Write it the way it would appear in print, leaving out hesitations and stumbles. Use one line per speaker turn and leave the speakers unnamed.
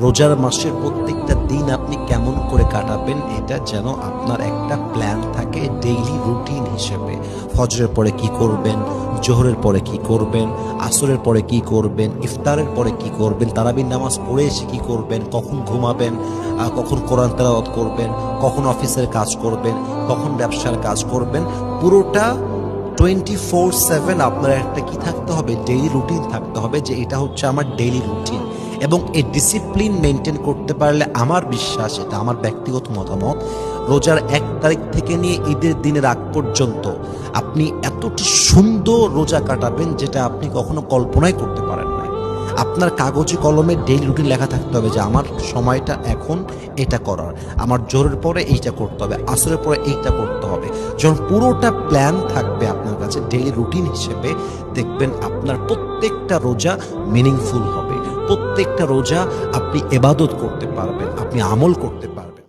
রোজার মাসের প্রত্যেকটা দিন আপনি কেমন করে কাটাবেন এটা যেন আপনার একটা প্ল্যান থাকে ডেইলি রুটিন হিসেবে। ফজরের পরে কি করবেন, জোহরের পরে কি করবেন, আসরের পরে কি করবেন, ইফতারের পরে কি করবেন, তারাবির নামাজ পড়ে এসে কি করবেন, কখন ঘুমাবেন, কখন কোরআন তেলাওয়াত করবেন, কখন অফিসের কাজ করবেন, কখন ব্যবসার কাজ করবেন। পুরোটা 24/7 আপনার একটা কি থাকতে হবে, ডেইলি রুটিন থাকতে হবে যে এটা হচ্ছে আমার ডেইলি রুটিন। এবং এই ডিসিপ্লিন মেনটেন করতে পারলে আমার বিশ্বাস, এটা আমার ব্যক্তিগত মতামত, রোজার 1 তারিখ থেকে নিয়ে ঈদের দিনের আগ পর্যন্ত আপনি এতটা সুন্দর রোজা কাটাবেন যেটা আপনি কখনো কল্পনাই করতে পারেন না। আপনার কাগজে কলমে ডেইলি রুটিন লেখা থাকতে হবে যে আমার সময়টা এখন এটা করার, আমার জোরের পরে এইটা করতে হবে, আসরের পরে এইটা করতে হবে। যখন পুরোটা প্ল্যান থাকবে আপনার কাছে ডেইলি রুটিন হিসেবে, দেখবেন আপনার প্রত্যেকটা রোজা মিনিংফুল হবে, প্রত্যেকটা রোজা আপনি ইবাদত করতে পারবেন, আপনি আমল করতে